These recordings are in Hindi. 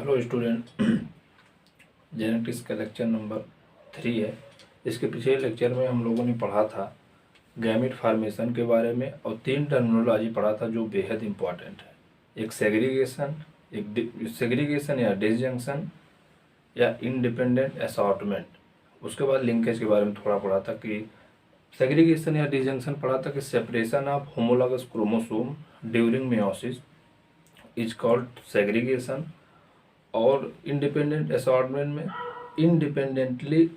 Hello student. जेनेटिक्स का लेक्चर नंबर 3 है। इसके पिछले लेक्चर में हम लोगों ने पढ़ा था गैमेट फार्मेशन के बारे में और 3 टर्मिनोलॉजी पढ़ा था जो बेहद इम्पॉर्टेंट है। एक सेग्रीगेशन या डिसजंक्शन या इंडिपेंडेंट असॉर्टमेंट। उसके बाद लिंकेज के बारे में थोड़ा पढ़ा था कि सेग्रीगेशन या डिसजंक्शन पढ़ा था कि separation of homologous chromosome during meiosis is called segregation. और इंडिपेंडेंट असॉर्टमेंट में इंडिपेंडेंटली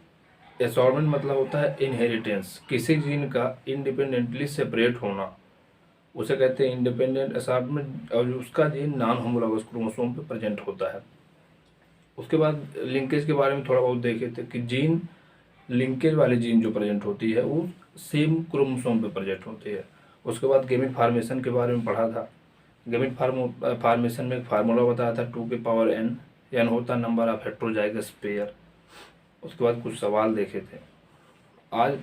असॉर्टमेंट मतलब होता है इनहेरिटेंस, किसी जीन का इंडिपेंडेंटली सेपरेट होना, उसे कहते हैं इंडिपेंडेंट असॉर्टमेंट, और उसका जीन नॉन होमोलॉगस क्रोमोसोम पे प्रेजेंट होता है। उसके बाद लिंकेज के बारे में थोड़ा बहुत देखे थे कि जीन लिंकेज वाली जीन जो प्रेजेंट होती है वो सेम क्रोमोसोम पे प्रेजेंट होती है। उसके बाद गेमेट फार्मेशन के बारे में पढ़ा था। गेमेट फार्मेशन में एक फार्मूला बताया था 2 के पावर n। n होता नंबर ऑफ हेट्रोजाइगस पेयर। उसके बाद कुछ सवाल देखे थे। आज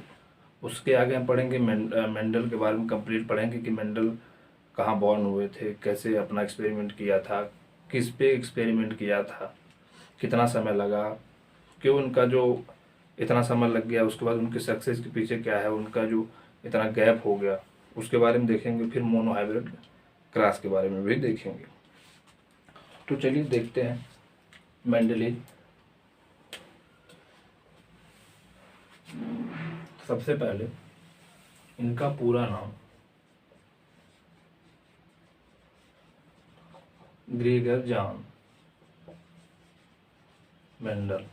उसके आगे हम पढ़ेंगे मेंडल के बारे में कंप्लीट पढ़ेंगे कि मेंडल कहाँ बॉर्न हुए थे, कैसे अपना एक्सपेरिमेंट किया था, किस पे एक्सपेरिमेंट किया था, कितना समय लगा, क्यों उनका जो इतना समय लग गया, उसके बाद उनके सक्सेस के पीछे क्या है, उनका जो इतना गैप हो गया उसके बारे में देखेंगे। फिर मोनोहाइब्रिड क्रॉस के बारे में भी देखेंगे। तो चलिए देखते हैं मेंडलीज। सबसे पहले इनका पूरा नाम ग्रेगर जॉन मेंडल।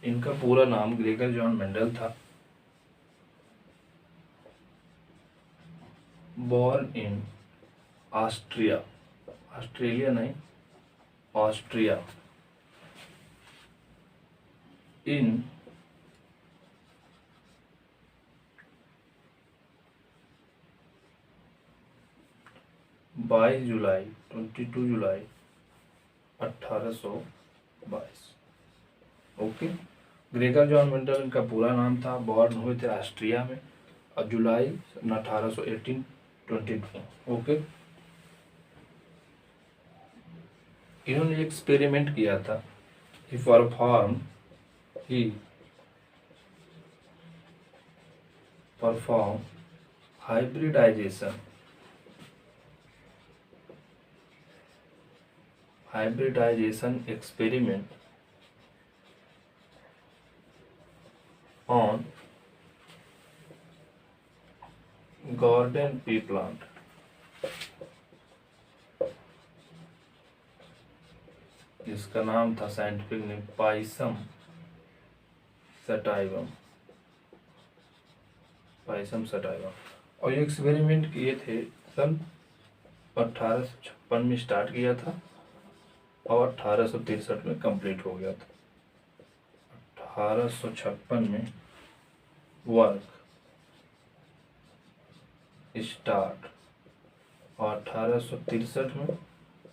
इनका पूरा नाम ग्रेगर जॉन मेंडल था। बॉर्न इन ऑस्ट्रिया, ऑस्ट्रेलिया नहीं, ऑस्ट्रिया, इन 22 जुलाई 22 जुलाई 1822। ओके, ग्रेगर जॉन मेंडल इनका पूरा नाम था। बॉर्न हुए थे ऑस्ट्रिया में और जुलाई 1822। ओके, इन्होंने एक्सपेरिमेंट किया था। He perform hybridization experiment on garden pea plant। इसका नाम था scientific name Pisum sativum, Pisum sativum. और ये एक्सपेरिमेंट किए थे सन 1856 में स्टार्ट किया था और 1863 में कंप्लीट हो गया था। 1856 में वर्क स्टार्ट और 1863 में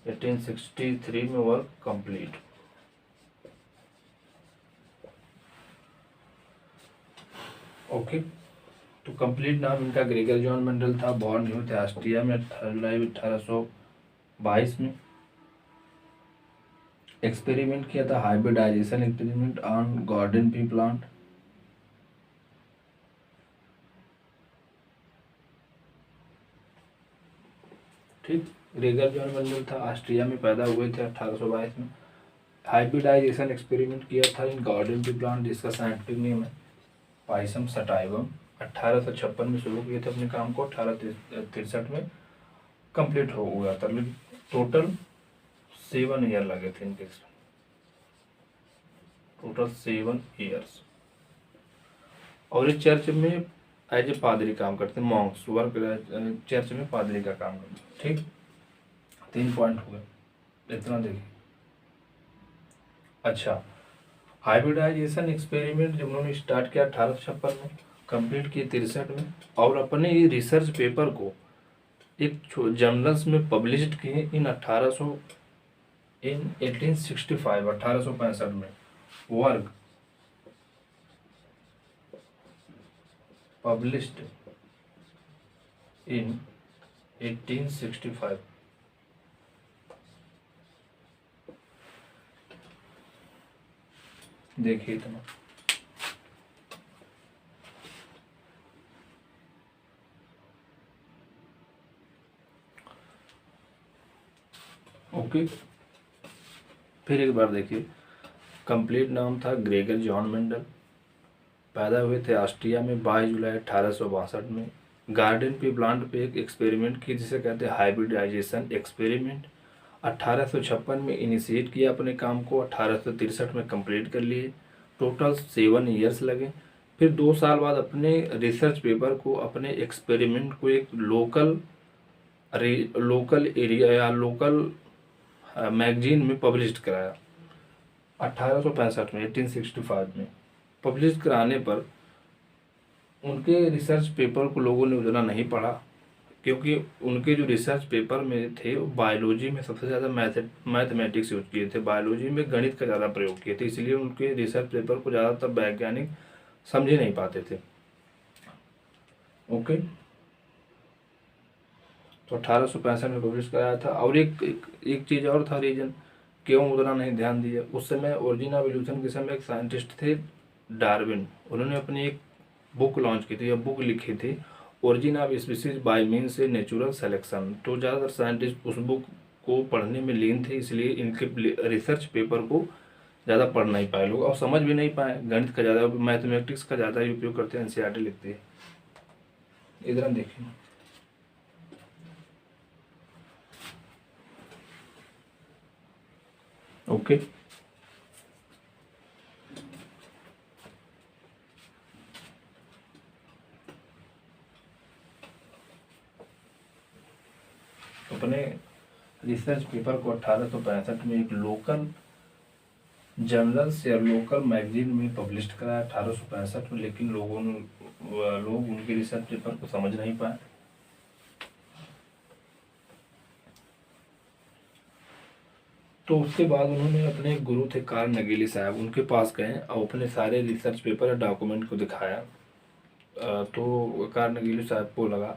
1863 में वर्क कंप्लीट। ओके, तो कंप्लीट नाम इनका ग्रेगर जॉन मेंडल था। बॉर्न हुए थे ऑस्ट्रिया में 18 जुलाई 1822 में। एक्सपेरिमेंट किया था hybridization experiment on garden pea plant. ठीक, ग्रेगर जॉन मेंडल था, ऑस्ट्रिया में पैदा हुए थे 1822 में। हाइब्रिडाइजेशन एक्सपेरिमेंट किया था इन गार्डन पी प्लांट, जिसका साइंटिफिक नेम है पाइसम सटाइवम। 1856 में शुरू किए थे अपने काम को, 1863 में कंप्लीट हो गया था। टोटल 7 ईयर लगे थे इनके, टोटल 7 ईयर्स। और इस चर्च में एज ए पादरी काम करते हैं, मॉन्क्स वर्क चर्च में पादरी का काम करते हैं। ठीक, 3 पॉइंट हो गए, इतना देखिए। अच्छा, हाइब्रिडाइजेशन एक्सपेरिमेंट जब उन्होंने स्टार्ट किया 1856 में, कंप्लीट किए 63 में, और अपने ये रिसर्च पेपर को एक जर्नल्स में पब्लिश किए इन 1865 में। Work published in 1865। देखिए इतना। ओके, फिर एक बार देखिए, कंप्लीट नाम था ग्रेगर जॉन मेंडल। पैदा हुए थे ऑस्ट्रिया में 22 जुलाई 1862 में। गार्डन पे प्लांट पे एक एक्सपेरिमेंट की जिसे कहते हैं हाइब्रिडाइजेशन एक्सपेरिमेंट। 1856 में इनिशिएट किया अपने काम को, 1863 में कंप्लीट कर लिए। टोटल 7 ईयर्स लगे। फिर 2 साल बाद अपने रिसर्च पेपर को, अपने एक्सपेरिमेंट को एक लोकल एरिया या लोकल मैगजीन में पब्लिश कराया 1865 में, 1865 में। पब्लिश कराने पर उनके रिसर्च पेपर को लोगों ने उतना नहीं पढ़ा, क्योंकि उनके जो रिसर्च पेपर में थे वो बायोलॉजी में सबसे ज़्यादा मैथमेटिक्स यूज किए थे, बायोलॉजी में गणित का ज़्यादा प्रयोग किए थे, इसलिए उनके रिसर्च पेपर को ज़्यादातर वैज्ञानिक समझ नहीं पाते थे। ओके, तो 1865 में पब्लिश कराया था। और एक चीज़ और था रीजन क्यों उतना नहीं ध्यान दिया। उस समय ओरिजिन ऑफ इवोल्यूशन के समय एक साइंटिस्ट थे डार्विन, उन्होंने अपनी एक बुक लॉन्च की थी या बुक लिखी थी, origin of species bye means a natural selection. तो ज़्यादातर साइंटिस्ट उस बुक को पढ़ने में लीन थे, इसलिए इनके रिसर्च पेपर को ज़्यादा पढ़ नहीं पाए लोग और समझ भी नहीं पाए। गणित का ज़्यादा, मैथमेटिक्स का ज़्यादा ही उपयोग करते हैं, एनसीईआरटी लिखते हैं। इधर हम देखिए, ओके, अपने रिसर्च पेपर को 1865 में एक लोकल जर्नल्स या लोकल मैगजीन में पब्लिश कराया 1865 में, लेकिन लोग उनके रिसर्च पेपर को समझ नहीं पाए। तो उसके बाद उन्होंने अपने एक गुरु थे कार्नेगी साहब, उनके पास गए और अपने सारे रिसर्च पेपर या डॉक्यूमेंट को दिखाया। तो कार्नेगी साहब को लगा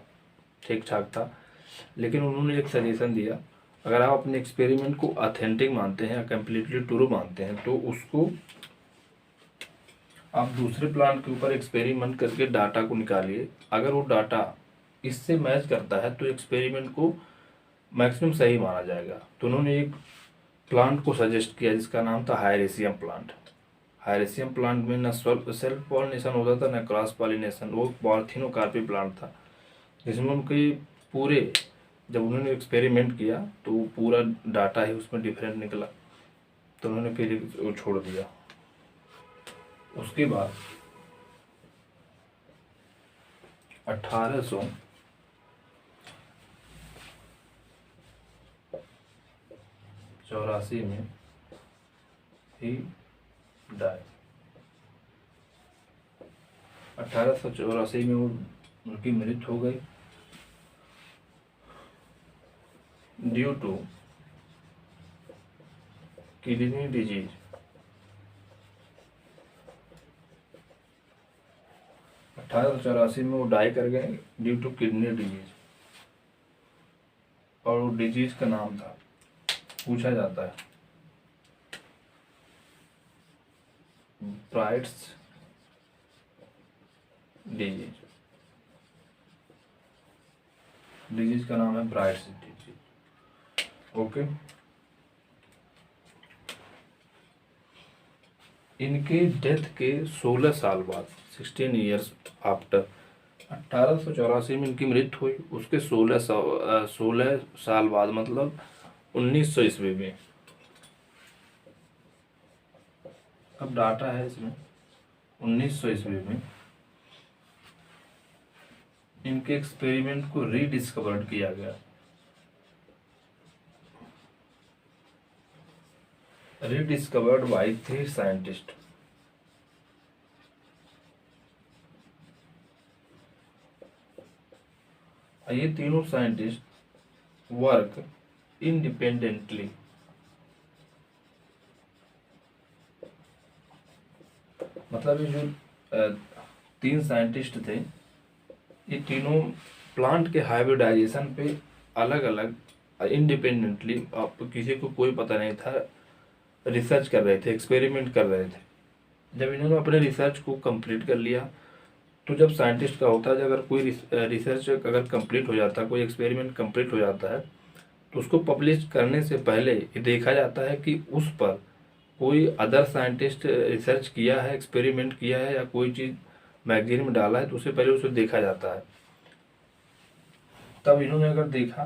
ठीक ठाक था, लेकिन उन्होंने एक सजेशन दिया, अगर आप अपने एक्सपेरिमेंट को ऑथेंटिक मानते हैं या कम्प्लीटली ट्रू मानते हैं तो उसको आप दूसरे प्लांट के ऊपर एक्सपेरिमेंट करके डाटा को निकालिए। अगर वो डाटा इससे मैच करता है तो एक्सपेरिमेंट को मैक्सिमम सही माना जाएगा। तो उन्होंने एक प्लांट को सजेस्ट किया जिसका नाम था हायरेसियम प्लांट। हायरेसियम प्लांट में न सेल्फ पॉलिनेशन होता था न क्रॉस पॉलिनेशन, वो पार्थिनोकार्पी प्लांट था जिसमें उनके पूरे, जब उन्होंने एक्सपेरिमेंट किया तो वो पूरा डाटा ही उसमें डिफरेंट निकला, तो उन्होंने फिर वो छोड़ दिया। उसके बाद 1884 में ही डाई 1884 में वो उनकी मृत्यु हो गई ड्यू टू किडनी डिजीज। 1884 में वो डाई कर गए ड्यू टू किडनी डिजीज, और वो डिजीज का नाम था, पूछा जाता है, ब्राइट्स डिजीज। डिजीज का नाम है ब्राइट्स डिजीज। ओके, इनके डेथ के 16 साल बाद, 16 ईयर्स आफ्टर, 1884 में इनकी मृत्यु हुई, उसके 16 साल बाद मतलब 1900 ईस्वी में, अब डाटा है इसमें 1900 ईस्वी में इनके एक्सपेरिमेंट को रीडिस्कवर्ड किया गया। Rediscovered by 3 scientist. ये तीनों साइंटिस्ट वर्क इंडिपेंडेंटली, मतलब ये जो 3 साइंटिस्ट थे, ये तीनों प्लांट के हाइब्रिडाइजेशन पे अलग अलग इंडिपेंडेंटली, आपको किसी को कोई पता नहीं था, रिसर्च कर रहे थे, एक्सपेरिमेंट कर रहे थे। जब इन्होंने अपने रिसर्च को कंप्लीट कर लिया, तो जब साइंटिस्ट का होता है, अगर कोई रिसर्च अगर कंप्लीट हो जाता है, कोई एक्सपेरिमेंट कंप्लीट हो जाता है, तो उसको पब्लिश करने से पहले ये देखा जाता है कि उस पर कोई अदर साइंटिस्ट रिसर्च किया है, एक्सपेरिमेंट किया है, या कोई चीज़ मैगजीन में डाला है, तो उससे पहले उसे देखा जाता है। तब इन्होंने अगर देखा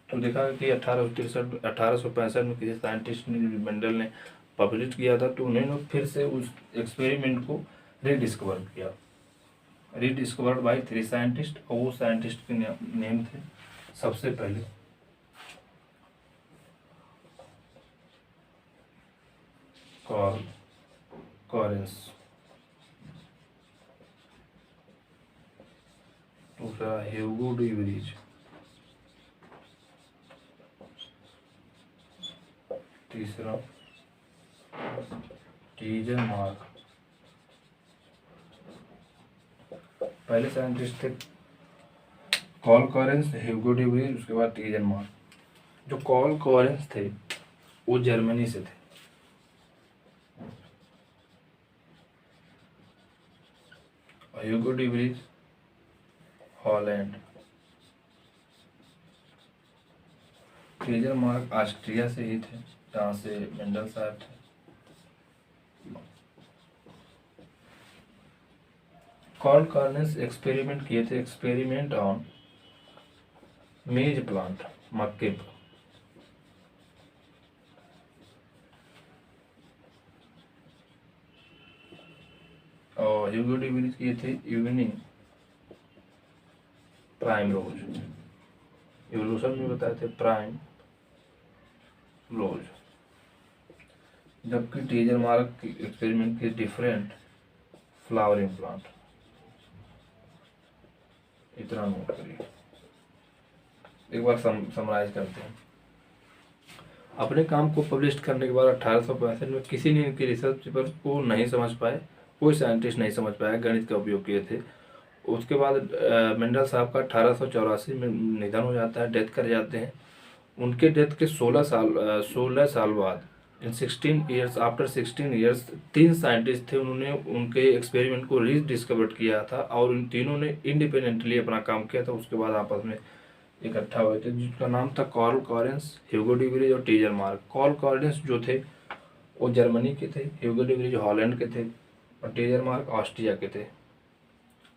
तो देखा कि 1865 में किसी साइंटिस्ट ने, मेंडल ने पब्लिश किया था, तो उन्होंने फिर से उस एक्सपेरिमेंट को रीडिस्कवर किया, रीडिस्कवर्ड बाय 3 साइंटिस्ट, और वो साइंटिस्ट के नेम थे सबसे पहले कार्ल कॉरेंस, दूसरा ह्यूगो डी व्रीज, तीसरा टीजर मार्क। पहले साइंटिस्ट थे Carl Correns, Hugo de Vries, उसके बाद टीजर मार्क। जो कार्ल कॉरेंस थे वो जर्मनी से थे, और Hugo de Vries Holland, Tschermak Austria से ही थे, जहाँ से मेंडल साहब थे। कार्ल कॉरेंस एक्सपेरिमेंट किए थे, एक्सपेरिमेंट ऑन मेज प्लांट, मक्के पर। और ह्यूगो डी व्रीज किए थे इवनिंग प्राइम रोज, इवोल्यूशन में बताए थे प्राइम रोज। जबकि टीजर मार्क की एक्सपेरिमेंट की डिफरेंट फ्लावरिंग प्लांट। इतना नोट करिए, एक बार समराइज करते हैं। अपने काम को पब्लिश करने के बाद 1865 में किसी ने इनके रिसर्च पेपर को नहीं समझ पाए, कोई साइंटिस्ट नहीं समझ पाया, गणित का उपयोग किए थे। उसके बाद मेंडल साहब का 1884 में निधन हो जाता है, डेथ कर जाते हैं। उनके डेथ के 16 साल बाद, इन 16 ईयर्स, आफ्टर 16 ईयर्स, 3 साइंटिस्ट थे, उन्होंने उनके एक्सपेरिमेंट को रीडिस्कवर किया था, और उन तीनों ने इंडिपेंडेंटली अपना काम किया था। उसके बाद आपस में इकट्ठा हुए थे, जिसका नाम था Carl Correns, Hugo de Vries और टीजर मार्क। कार्ल कॉरेंस जो थे वो जर्मनी के थे, ह्यूगो डी व्रीज हॉलैंड के थे, और टीजर मार्क ऑस्ट्रिया के थे।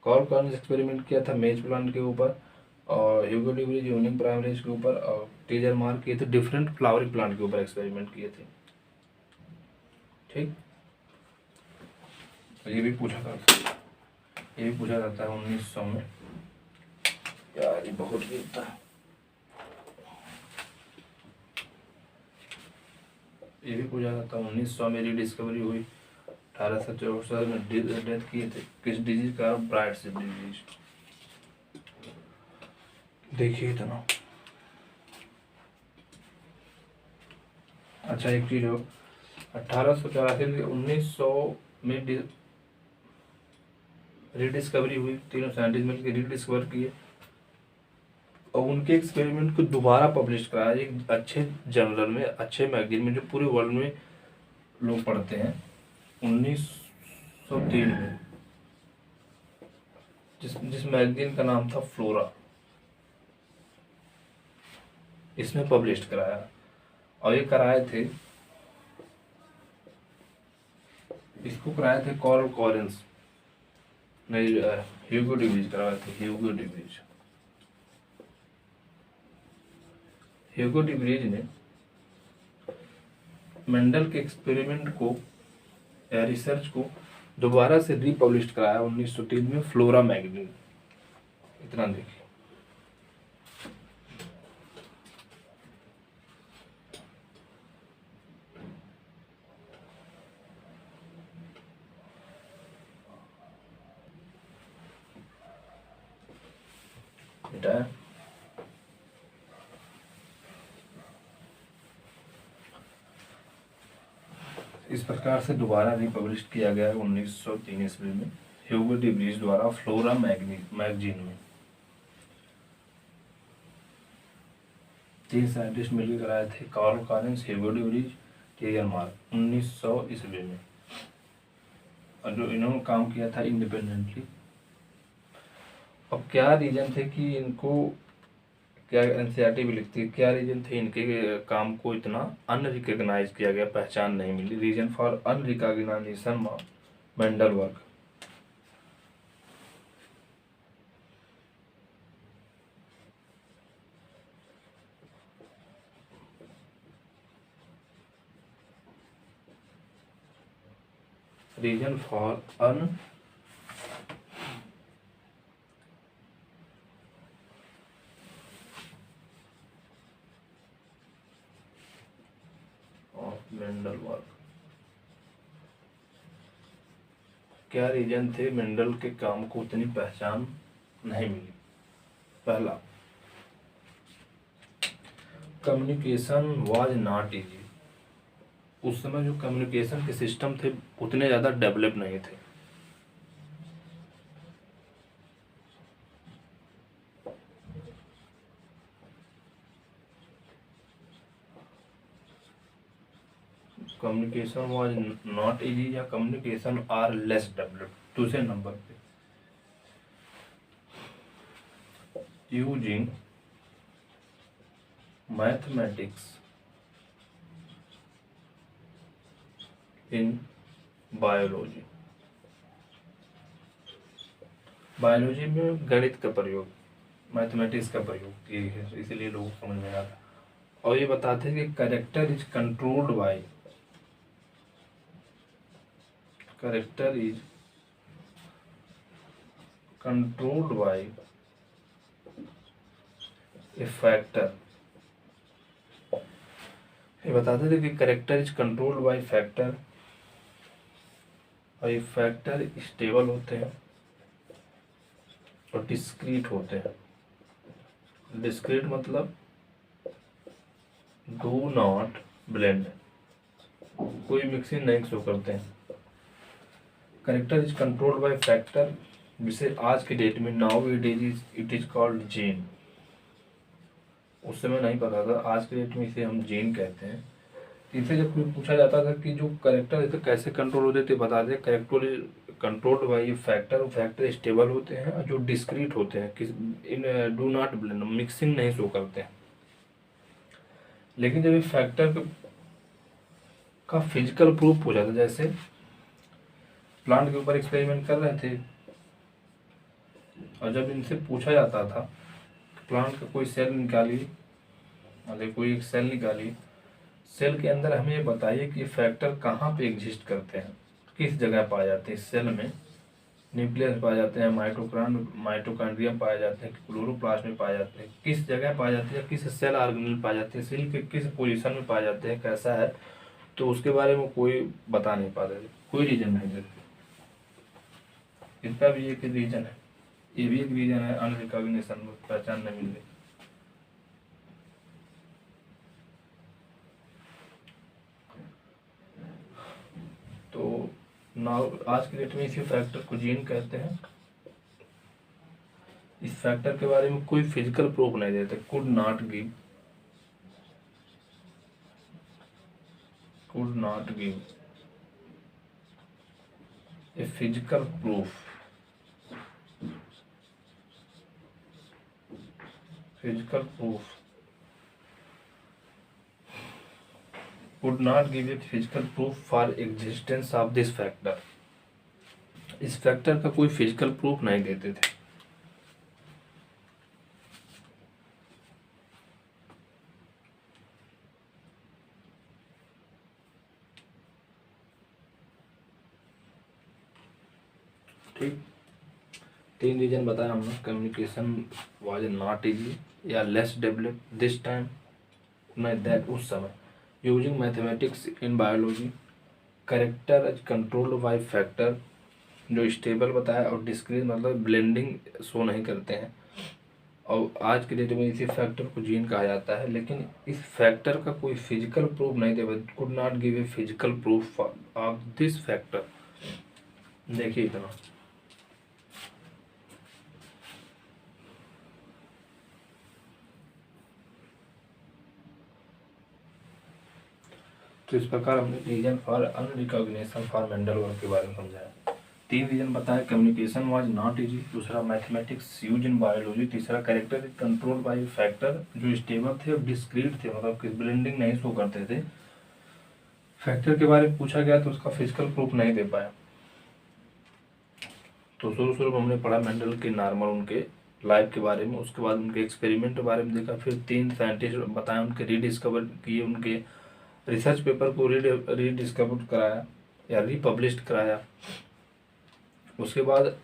कार्ल कॉरेंस एक्सपेरिमेंट किया था मेज प्लांट के ऊपर, और Hugo de Vries unique primaries के ऊपर, और टीजर मार्क किए थे डिफरेंट फ्लावरिंग प्लांट के ऊपर एक्सपेरिमेंट किए थे। ठीक, तो ये भी पूछा जाता है 1900 में। यार ये बहुत गिरता है। ये भी पूछा जाता है 1900 में रीडिस्कवरी हुई, 1864 में डेथ किए थे, किस डिजीज का? ब्राइट से डिजीज। देखिए इतना। अच्छा एक चीज हो, 1884 से 1900 में रीडिस्कवरी हुई, तीनों साइंटिस्ट मिलकर रीडिस्कवर किए, और उनके एक्सपेरिमेंट को दोबारा पब्लिश कराया एक अच्छे जर्नल में, अच्छे मैगजीन में, जो पूरे वर्ल्ड में लोग पढ़ते हैं। 1903 में जिस मैगजीन का नाम था फ्लोरा, इसमें पब्लिश कराया। और ये कराए थे, इसको कराए थे कार्ल कॉरेंस, नहीं ह्यूगो डी व्रीज कराए थे, ह्यूगो डी व्रीज। ह्यूगो डी व्रीज ने मेंडल के एक्सपेरिमेंट को या रिसर्च को दोबारा से रीपब्लिश कराया 1903 में फ्लोरा मैगजीन। इतना देखिए। बेटा इस प्रकार से दोबारा रिपब्लिश किया गया है 1903 ईस्वी में ह्यूगो डी व्रीज द्वारा फ्लोरा मैगजीन में। 3 साइंटिस्ट मिलकर कराए थे, Carl Correns, Hugo de Vries, Tschermak, 1900 ईस्वी में। और जो इन्होंने काम किया था इंडिपेंडेंटली। अब क्या रीजन थे कि इनको, क्या एनसीईआरटी भी लिखती है, क्या रीजन थे इनके काम को इतना अनरिकॉग्नाइज किया गया, पहचान नहीं मिली? Reason for unrecognization Mendel work. Reason for un of Mendel work. क्या रीजन थे मेंडल के काम को उतनी पहचान नहीं मिली? पहला, कम्युनिकेशन वाज नॉट इजी। उस समय जो कम्युनिकेशन के सिस्टम थे उतने ज़्यादा डेवलप नहीं थे। कम्युनिकेशन वाज नॉट इजी या कम्युनिकेशन आर लेस डेवलप्ड। दूसरे नंबर पे, using mathematics in biology. Biology में गणित का प्रयोग, मैथमेटिक्स का प्रयोग किए है, इसलिए लोगों को समझ में आता। और ये बताते हैं कि character is controlled by, character is controlled by A factor. ये बताते थे कि character is controlled by factor, और ये फैक्टर स्टेबल होते हैं और डिस्क्रीट होते हैं। डिस्क्रीट मतलब डू नॉट ब्लेंड, कोई मिक्सिंग नहीं शो करते हैं। Character is controlled by factor, जिसे आज के डेट में now it is called gene. उस समय नहीं पता था, आज के डेट में इसे हम जीन कहते हैं। इसे जब कोई पूछा जाता था कि जो करेक्टर है तो कैसे कंट्रोल होते थे, बता दें character controlled by factor, factor stable होते हैं और जो डिस्क्रीट होते हैं, किस in do not blend, mixing नहीं शो करते हैं। लेकिन जब ये फैक्टर का फिजिकल प्रूफ पूछा था, जैसे प्लांट के ऊपर एक्सपेरिमेंट कर रहे थे और जब इनसे पूछा जाता था प्लांट का कोई सेल निकाली, मतलब कोई एक सेल निकाली, सेल के अंदर हमें ये बताइए कि फैक्टर कहाँ पे एग्जिस्ट करते हैं, किस जगह पाए जाते हैं। सेल में न्यूक्लियस पाए जाते हैं, माइटोकॉन्ड्रियम पाए जाते हैं, क्लोरोप्लास्ट में पाए जाते हैं, किस जगह पाए जाते हैं, किस सेल ऑर्गेनेल पाए जाते हैं, सेल के किस पोजीशन में पाए जाते हैं, कैसा है, तो उसके बारे में कोई बता नहीं पाते थे, कोई रीजन नहीं देते। इसका भी एक रीजन है, ये भी एक रीजन है अनरिकॉग्निशन, पहचान नहीं मिलने। तो नाउ आज के डेट में इसी फैक्टर को जीन कहते हैं। इस फैक्टर के बारे में कोई फिजिकल प्रूफ नहीं देते, could not give a physical proof, could not give a physical proof for existence of this factor। इस फैक्टर का कोई फिजिकल प्रूफ नहीं देते थे। ठीक, तीन रीजन बताया हमने। कम्युनिकेशन वाज नॉट इजी या लेस डेवलप दिस टाइम, नहीं दैट उस समय। Using mathematics in biology, character is controlled by factor, जो स्टेबल बताया, और डिस्क्रीट मतलब ब्लेंडिंग शो नहीं करते हैं। और आज के डेट में इसी फैक्टर को जीन कहा जाता है, लेकिन इस फैक्टर का कोई फिजिकल प्रूफ नहीं दे, could not give a physical proof of this factor. देखिए इतना। तो इस प्रकार हमने reason for unrecognition for Mendel work के बारे में समझाया। 3 रीजन बताया। कम्युनिकेशन वाज नॉट इजी, दूसरा मैथमेटिक्स यूज इन बायोलॉजी, तीसरा character is control by factor जो स्टेबल थे और डिस्क्रीट थे, मतलब कि ब्लेंडिंग नहीं शो करते थे। फैक्टर के बारे में पूछा गया तो उसका फिजिकल प्रूफ नहीं दे पाया। तो शुरू में हमने पढ़ा मेंडल के नॉर्मल उनके लाइफ के बारे में, उसके बाद उनके एक्सपेरिमेंट के बारे में देखा, फिर 3 साइंटिस्ट बताए उनके रीडिस्कवर किए, उनके रिसर्च पेपर को रीडिस्कवर कराया या रीपब्लिश कराया। उसके बाद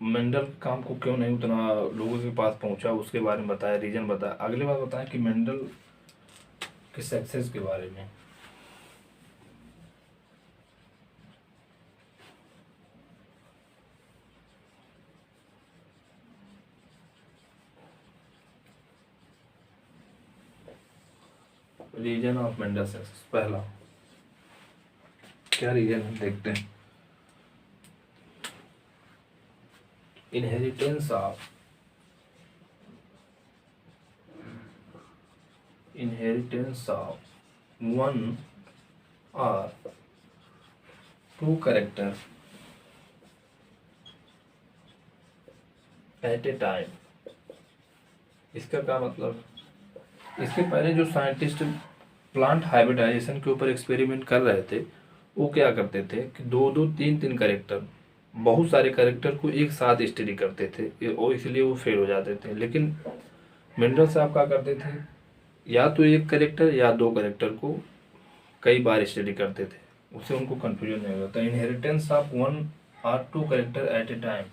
मेंडल काम को क्यों नहीं उतना लोगों के पास पहुंचा उसके बारे में बताया, रीजन बताया। अगली बार बताया कि मेंडल के सक्सेस के बारे में। रीजन ऑफ मेंडल सक्सेस, पहला क्या रीजन है देखते हैं। इनहेरिटेंस ऑफ वन और two character at a time. इसका क्या मतलब? इसके पहले जो साइंटिस्ट प्लांट हाइब्रिडाइजेशन के ऊपर एक्सपेरिमेंट कर रहे थे वो क्या करते थे कि 2-2, 3-3 कैरेक्टर, बहुत सारे कैरेक्टर को एक साथ स्टडी करते थे और इसलिए वो फेल हो जाते थे। लेकिन मेंडल साहब क्या करते थे, या तो एक कैरेक्टर या 2 कैरेक्टर को कई बार स्टडी करते थे, उससे उनको कंफ्यूजन नहीं होता। इनहेरिटेंस ऑफ 1 और 2 character at a time,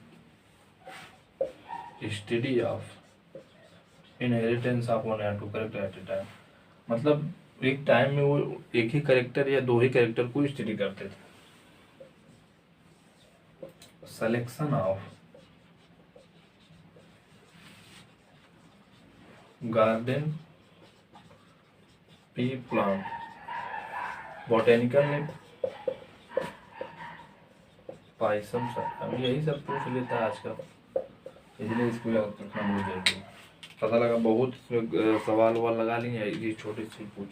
study of inheritance of 1 या 2 कैरेक्टर एट ए टाइम, मतलब एक टाइम में वो एक ही कैरेक्टर या 2 ही कैरेक्टर को स्टडी करते थे। Selection of garden pea plant, botanical में पाइसम सर, अब यही सब पूछ लेता है आजकल, इसलिए इसको याद रखना बहुत जरूरी है। पता लगा बहुत सवाल वाल लगा लिए, ये छोटी सी पूछ।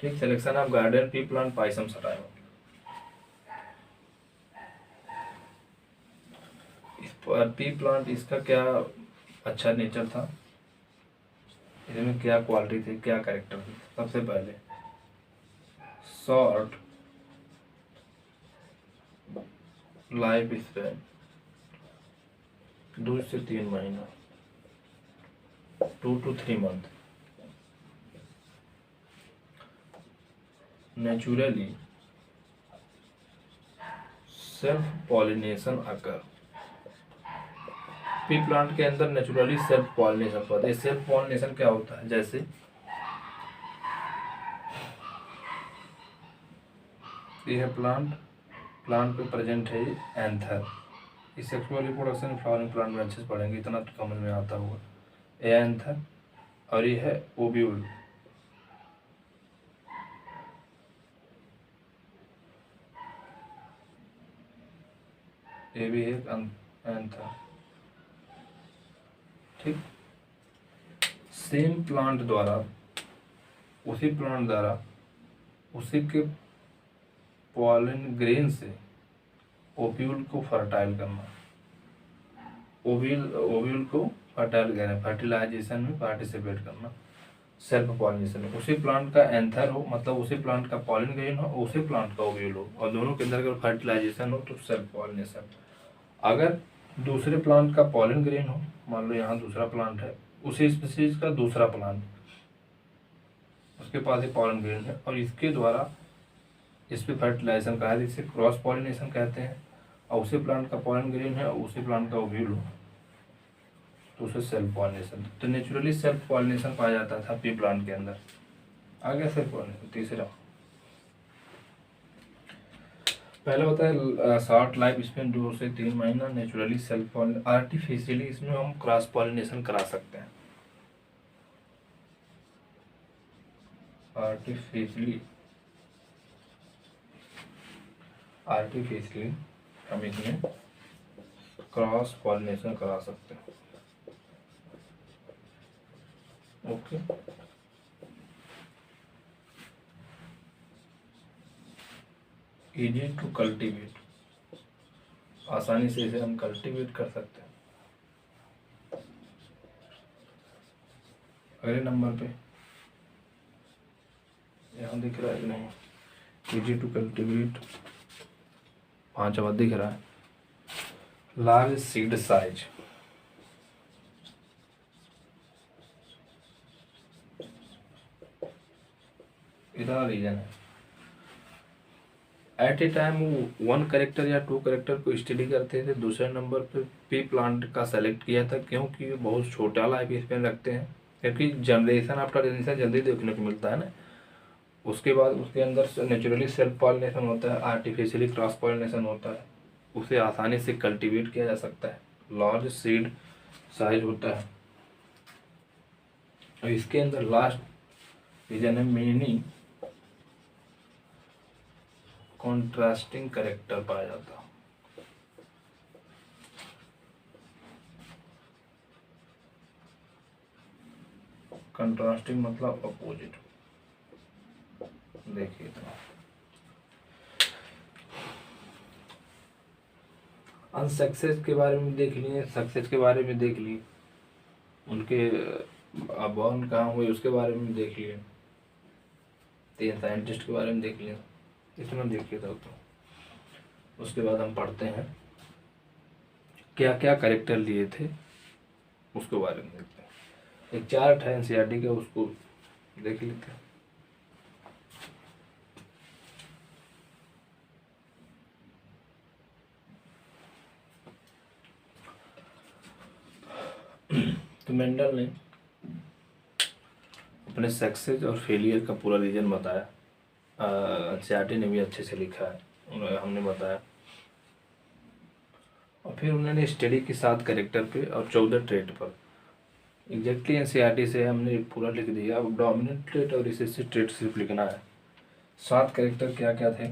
ठीक, selection of garden pea plant Pisum sativa. P plant इसका क्या अच्छा नेचर था, इसमें क्या क्वालिटी थी, क्या कैरेक्टर थी? सबसे पहले शॉर्ट लाइफ स्पैन, 2 से 3 महीना, 2 to 3 month, naturally self pollination occur. P plant के अंदर नेचुरली सेल्फ पॉलिनेशन होता है। सेल्फ पॉलिनेशन क्या होता है? जैसे यह प्लांट पे प्रेजेंट है एंथर, इस सेक्सुअल रिप्रोडक्शन फ्लावरिंग प्लांट में अच्छे से पढ़ेंगे, इतना तो समझ में आता होगा। ये एंथर और ये है ओव्यूल, ये भी है एंथर। ठीक, सेम प्लांट द्वारा उसी के पॉलन ग्रेन से ओव्यूल को फर्टाइल करना, ओव्यूल को फर्टाइल करना, फर्टिलाइजेशन में पार्टिसिपेट करना, सेल्फ पॉलिनेशन। उसी प्लांट का एंथर हो, मतलब उसी प्लांट का पॉलन ग्रेन हो, उसी प्लांट का ओव्यूल हो, और दोनों के अंदर अगर फर्टिलाइजेशन हो तो सेल्फ पॉलिनेशन। अगर दूसरे प्लांट का पॉलन ग्रेन हो, मान लो यहाँ दूसरा प्लांट है, उसी स्पीशीज का दूसरा प्लांट, उसके पास एक पॉलन ग्रेन है और इसके द्वारा इस पे फर्टिलाइजेशन कहा है, इसे क्रॉस पॉलिनेशन कहते हैं, और उसी प्लांट का पॉलन ग्रेन है और उसी प्लांट का ओव्यूल हो तो उसे सेल्फ पॉलिनेशन। तो नेचुरली सेल्फ पॉलिनेशन पाया जाता था पी प्लांट के अंदर। आ गया सेल्फ पॉलिनेशन। तीसरा, पहले होता है शॉर्ट लाइफ स्पेन, 2 से 3 महीना, नेचुरली सेल्फ पॉलिनेशन। आर्टिफिशियली इसमें हम क्रॉस पॉलिनेशन करा सकते हैं। आर्टिफिशियली हम इसमें क्रॉस पॉलिनेशन करा सकते हैं। ओके, इजी टू कल्टीवेट, आसानी से इसे हम कल्टीवेट कर सकते हैं। अगले नंबर पे यहाँ दिख रहा है कि नहीं, इजी टू कल्टीवेट, 5वां दिख रहा है, लार्ज सीड साइज। इतना रीजन है, एट ए टाइम वो 1 करेक्टर या 2 करेक्टर को स्टडी करते थे। दूसरे नंबर पे पी प्लांट का सेलेक्ट किया था, क्योंकि ये बहुत छोटा लाइफ स्पेन रखते हैं, क्योंकि जनरेशन आफ्टर जनरेशन जल्दी देखने को मिलता है ना। उसके बाद उसके अंदर नेचुरली सेल्फ पॉलिनेशन होता है, आर्टिफिशियली क्रॉस पॉलिनेशन होता है, उसे आसानी से कल्टीवेट किया जा सकता है, लार्ज सीड साइज होता है। और इसके अंदर लास्ट रीजन है मेनी कॉन्ट्रास्टिंग करेक्टर पाया जाता है। कंट्रास्टिंग मतलब अपोजिट। देखिए तो अनसक्सेस के बारे में देख लिए, सक्सेस के बारे में देख लिए, उनके बॉर्न कहाँ हुए उसके बारे में देख लिए, 3 साइंटिस्ट के बारे में देख लिए, इतना देखिए तो उसके बाद हम पढ़ते हैं क्या क्या करेक्टर लिए थे, उसके बारे में देखते हैं। एक चार्ट है एनसीईआरटी का, उसको देख लेते हैं। तो मेंडल ने अपने सक्सेस और फेलियर का पूरा रीजन बताया, एनसीईआरटी ने भी अच्छे से लिखा है, हमने बताया। और फिर उन्होंने स्टडी की 7 करेक्टर पे और 14 ट्रेट पर, एग्जैक्टली एनसीईआरटी से हमने पूरा लिख दिया। अब डोमिनेंट ट्रेट और रिसेसिव ट्रेट सिर्फ लिखना है। 7 करेक्टर क्या क्या थे,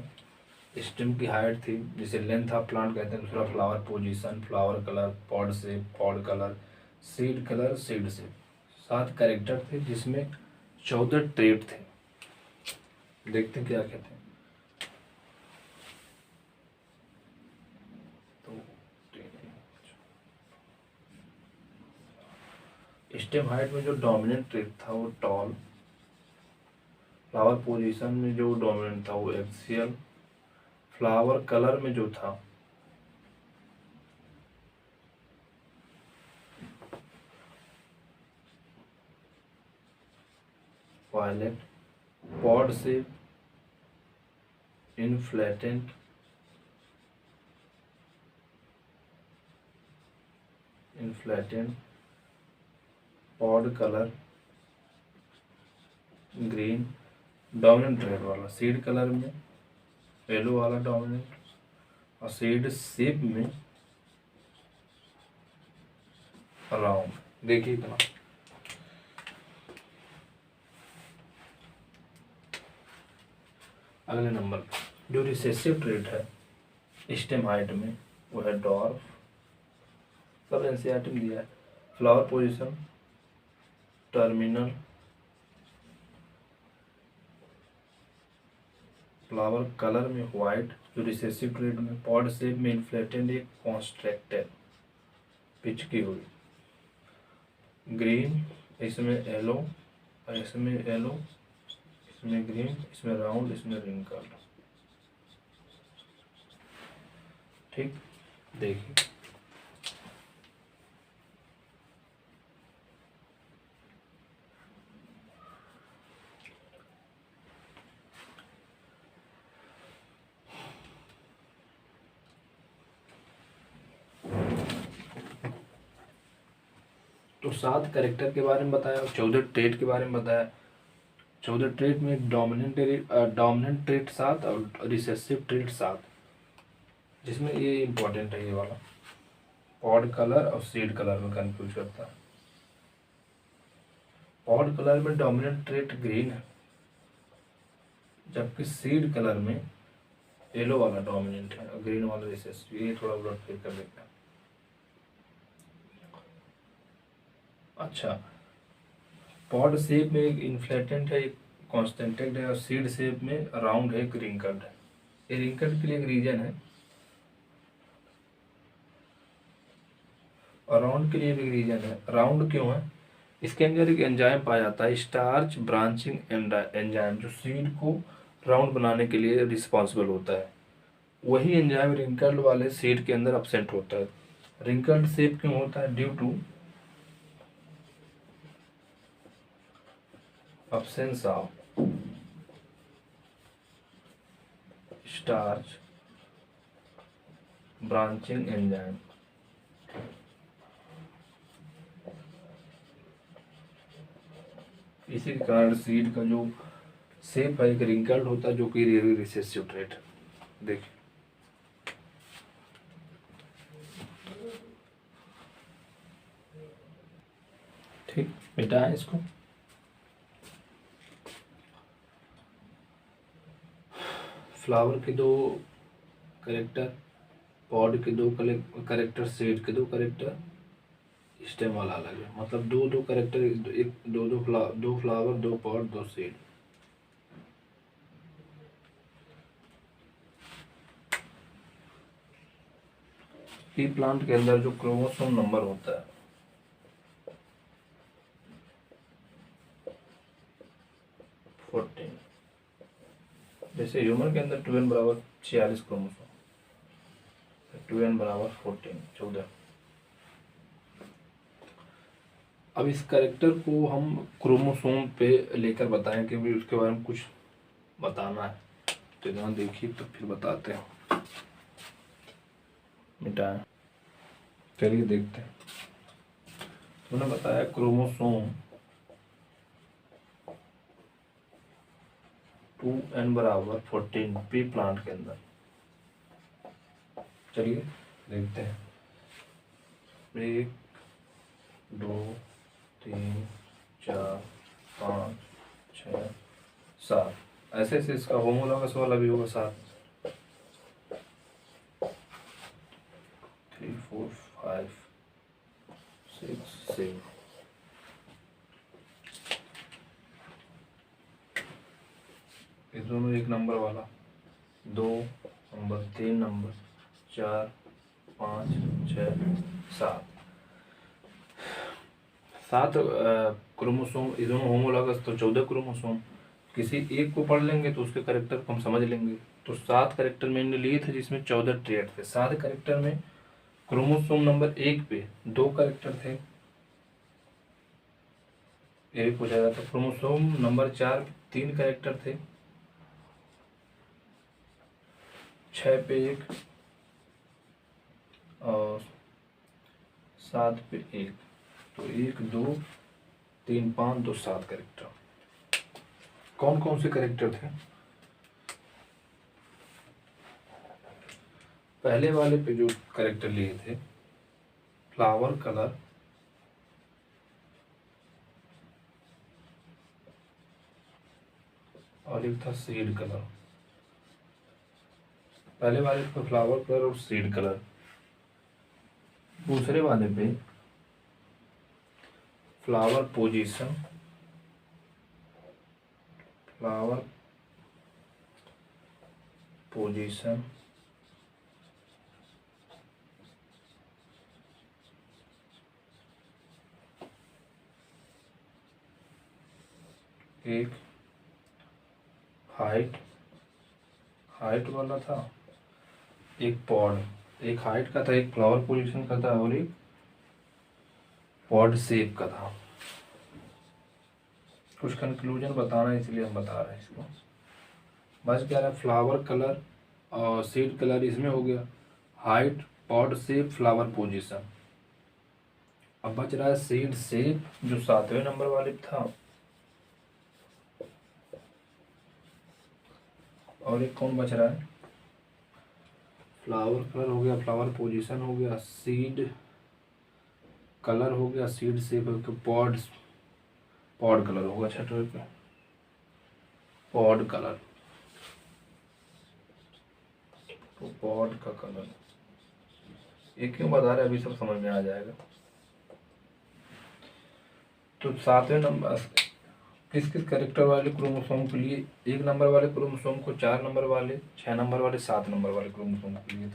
स्टेम की हाइट थी, जिसे लेंथ ऑफ प्लांट कहते हैं, दूसरा flower position, flower colour, pod shape, pod colour, seed colour, seed shape. 7 character थे जिसमें 14 ट्रेट थे। देखते हैं क्या कहते हैं। स्टेम हाइट में जो डोमिनेंट ट्रेट था वो टॉल, फ्लावर पोजीशन में जो डोमिनेंट था वो एक्सियल, फ्लावर कलर में जो था violet, pod shape inflated, pod colour green, dominant red वाला, सीड कलर में येलो वाला डोमिनेंट, और सीड शेप में राउंड। देखिए इतना। अगले नंबर पे जो रिसेसिव ट्रेट है स्टेम हाइट में वो है डॉर्फ, सब एनसीईआरटी में दिया है। Flower position terminal, flower colour में वाइट, जो रिसेसिव ट्रेट में, पॉड शेप में इन्फ्लेटेड, एक कॉन्स्ट्रैक्टेड पिचकी हुई, ग्रीन, इसमें येलो, और इसमें येलो, इसमें ग्रीन, इसमें राउंड, इसमें रिंकल। ठीक, देखिए तो 7 करेक्टर के बारे में बताया, 14 ट्रेट के बारे में बताया। 14 ट्रेट में डोमिनेंट ट्रेट 7 और रिसेसिव ट्रेट 7, जिसमें ये इम्पोर्टेंट है, ये वाला पॉड कलर और सीड कलर में कंफ्यूज करता है। पॉड कलर में डोमिनेंट ट्रेट ग्रीन है, जबकि सीड कलर में येलो वाला डोमिनेंट है और ग्रीन वाला रिसेसिव। ये थोड़ा उलट फेर कर लेते हैं। अच्छा, पॉड शेप में एक इन्फ्लेटेंट है, एक कॉन्स्टेंटेड है, और सीड शेप में राउंड है, एक रिंकल्ड है। ये रिंकल्ड के लिए एक रीजन है, और राउंड के लिए भी रीजन है। राउंड क्यों है? इसके अंदर एक एंजाइम पाया जाता है, स्टार्च ब्रांचिंग एंजाइम, जो सीड को राउंड बनाने के लिए रिस्पॉन्सिबल होता है। वही एंजाइम रिंकल्ड वाले सीड के अंदर अपसेंट होता है। रिंकल्ड शेप क्यों होता है? Due to absence of starch branching enzyme। इसी के कारण सीड का जो शेप है एक रिंकल्ड होता है, जो कि रिसेसिव ट्रेट। देखिए ठीक, मिटाएं इसको। फ्लावर के दो करेक्टर, पॉड के दो करेक्टर, सीड के दो करेक्टर, स्टेम वाला अलग है। मतलब दो दो करेक्टर, एक दो फ्लावर, दो पॉड, दो सीड। पी प्लांट के अंदर जो क्रोमोसोम नंबर होता है 14, जैसे ह्यूमन के अंदर 2n बराबर 46 क्रोमोसोम, 2n बराबर 14। अब इस कैरेक्टर को हम क्रोमोसोम पे लेकर बताएं कि भी उसके बारे में कुछ बताना है, तो इतना देखिए तो फिर बताते हैं। मिटाएं, चलिए देखते हैं। उन्होंने बताया क्रोमोसोम 2n बराबर 14 पी प्लांट के अंदर। चलिए देखते हैं। 1 2 3 4 5 6 7, ऐसे ऐसे इसका होमोलॉगस वाला भी होगा 7। 3 4 5 6 7। ये दोनों एक नंबर वाला, 2 नंबर, 3 नंबर, 4 5 6 7। 7 क्रोमोसोम, ये दोनों होमोलॉगस, तो 14 क्रोमोसोम। किसी एक को पढ़ लेंगे तो उसके करेक्टर को हम समझ लेंगे। तो 7 करेक्टर मैंने लिए थे जिसमें 14 ट्रेट थे। 7 करेक्टर में क्रोमोसोम नंबर 1 पे 2 करेक्टर थे, ये भी पूछा जाता। क्रोमोसोम नंबर 4 पे 3 करेक्टर थे, 6 पे 1 और 7 पे 1। तो 1 2 3 5 2 7 करेक्टर। कौन कौन से करेक्टर थे? पहले वाले पे जो करेक्टर लिए थे, फ्लावर कलर, और एक था सीड कलर। पहले वाले पे फ्लावर कलर और सीड कलर। दूसरे वाले पे फ्लावर पोजीशन, फ्लावर पोजीशन, एक हाइट, हाइट वाला था, एक पॉड, एक हाइट का था, एक फ्लावर पोजीशन का था, और एक पॉड शेप का था। कुछ कंक्लूजन बताना है इसलिए हम बता रहे हैं इसको। बस क्या है, फ्लावर कलर और सीड कलर इसमें हो गया, height, pod shape, flower position. अब बच रहा है सीड शेप, जो 7वें नंबर वाले था, और एक कौन बच रहा है? फ्लावर कलर हो गया, फ्लावर पोजीशन हो गया, सीड कलर हो गया, सीड शेप हो गया, पॉड कलर होगा 6वें पे, पॉड कलर। तो पॉड का कलर ये क्यों बता रहे, अभी सब समझ में आ जाएगा। तो 7वें नंबर किस किस कैरेक्टर वाले क्रोमोसोम के लिए? 1 नंबर वाले क्रोमोसोम को, 4 नंबर वाले, 6 नंबर वाले, 7 नंबर वाले क्रोमोसोम के लिए थे।